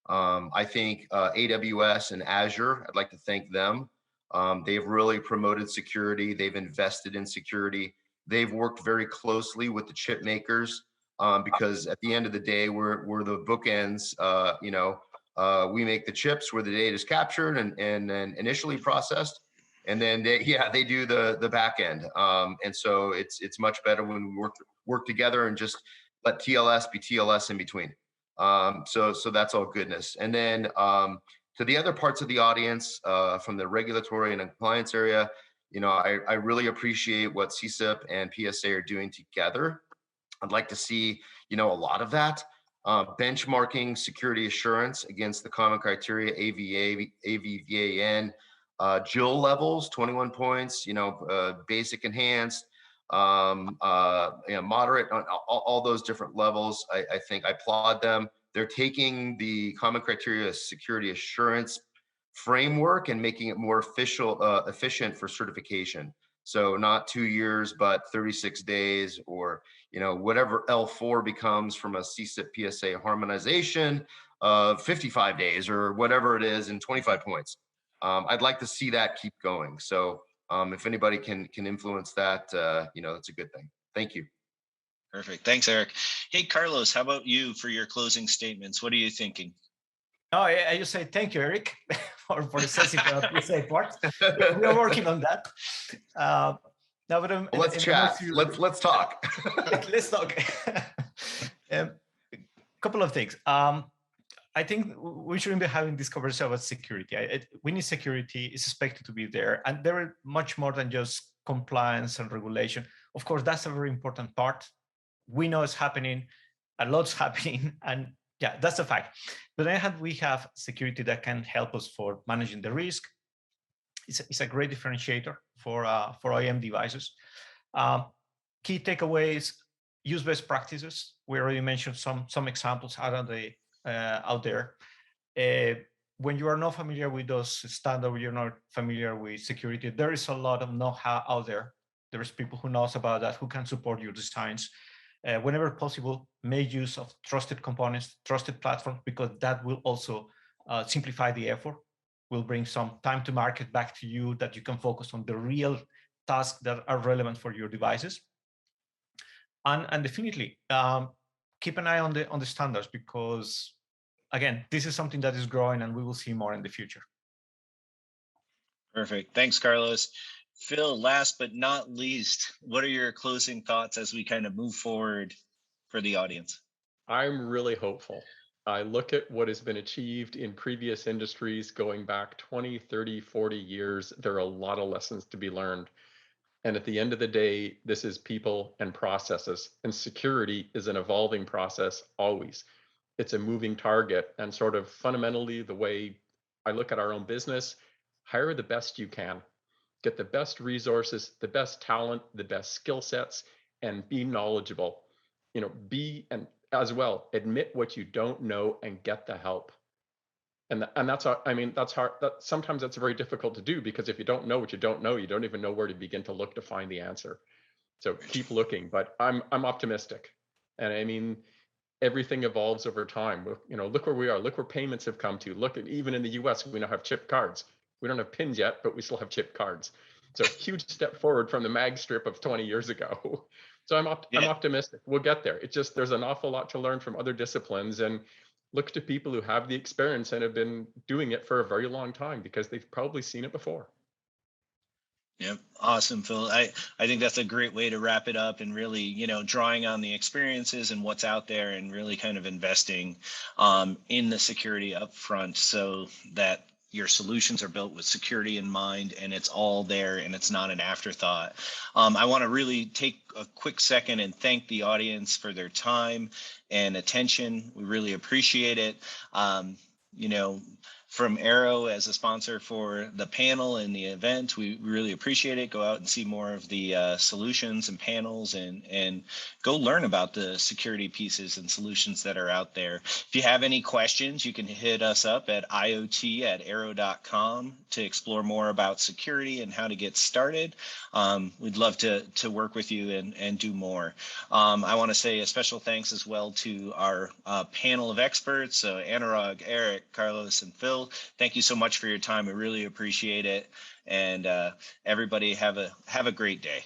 I think AWS and Azure, I'd like to thank them. They've really promoted security. They've invested in security. They've worked very closely with the chip makers. Because at the end of the day, we're the bookends. We make the chips where the data is captured and initially processed, and then they do the back end. And so it's much better when we work together and just let TLS be TLS in between. So that's all goodness. And then to the other parts of the audience, from the regulatory and compliance area, you know, I really appreciate what CSIP and PSA are doing together. I'd like to see, you know, a lot of that. Benchmarking security assurance against the common criteria, AVA, AVVAN, JIL levels, 21 points, you know, basic, enhanced, moderate, all those different levels. I think I applaud them. They're taking the common criteria security assurance framework and making it more efficient for certification. So not 2 years, but 36 days, or you know, whatever L4 becomes from a CSIP PSA harmonization of 55 days or whatever it is in 25 points. I'd like to see that keep going. So if anybody can influence that, you know, that's a good thing. Thank you.
Perfect. Thanks, Eric. Hey, Carlos, how about you for your closing statements? What are you thinking?
Oh, I just say thank you, Eric, for the sensitive PSA part. We are working on that. Now, but
let's chat. Let's talk.
Let's talk. Couple of things. I think we shouldn't be having this conversation about security. We need security. It's expected to be there, and there are much more than just compliance and regulation. Of course, that's a very important part. We know it's happening, a lot's happening, and yeah, that's a fact. But on the other hand, we have security that can help us for managing the risk. It's a great differentiator for OEM devices. Key takeaways: use best practices. We already mentioned some examples out there. When you are not familiar with those standards, you're not familiar with security, there is a lot of know-how out there. There's people who knows about that, who can support your designs. Whenever possible, make use of trusted components, trusted platforms, because that will also simplify the effort, will bring some time to market back to you that you can focus on the real tasks that are relevant for your devices. And definitely keep an eye on the standards, because again, this is something that is growing and we will see more in the future.
Perfect. Thanks, Carlos. Phil, last but not least, what are your closing thoughts as we kind of move forward for the audience?
I'm really hopeful. I look at what has been achieved in previous industries going back 20, 30, 40 years. There are a lot of lessons to be learned. And at the end of the day, this is people and processes, and security is an evolving process always. It's a moving target, and sort of fundamentally the way I look at our own business, hire the best you can. Get the best resources, the best talent, the best skill sets, and be knowledgeable. And as well, admit what you don't know and get the help. And that's hard. That's hard. Sometimes that's very difficult to do, because if you don't know what you don't know, you don't even know where to begin to look to find the answer. So keep looking, but I'm optimistic. And everything evolves over time. Look where we are. Look where payments have come to. Look at, even in the US, we now have chip cards. We don't have pins yet, but we still have chip cards. So huge step forward from the mag strip of 20 years ago. So I'm optimistic. We'll get there. It's just, there's an awful lot to learn from other disciplines, and look to people who have the experience and have been doing it for a very long time, because they've probably seen it before.
Yep. Awesome, Phil. I think that's a great way to wrap it up, and really, drawing on the experiences and what's out there, and really kind of investing in the security up front, so that your solutions are built with security in mind, and it's all there, and it's not an afterthought. I want to really take a quick second and thank the audience for their time and attention. We really appreciate it. From Arrow as a sponsor for the panel and the event, we really appreciate it. Go out and see more of the solutions and panels, and go learn about the security pieces and solutions that are out there. If you have any questions, you can hit us up at iot@arrow.com to explore more about security and how to get started. We'd love to work with you and do more. I want to say a special thanks as well to our panel of experts, so Anurag, Eric, Carlos, and Phil. Thank you so much for your time. We really appreciate it. And everybody have a great day.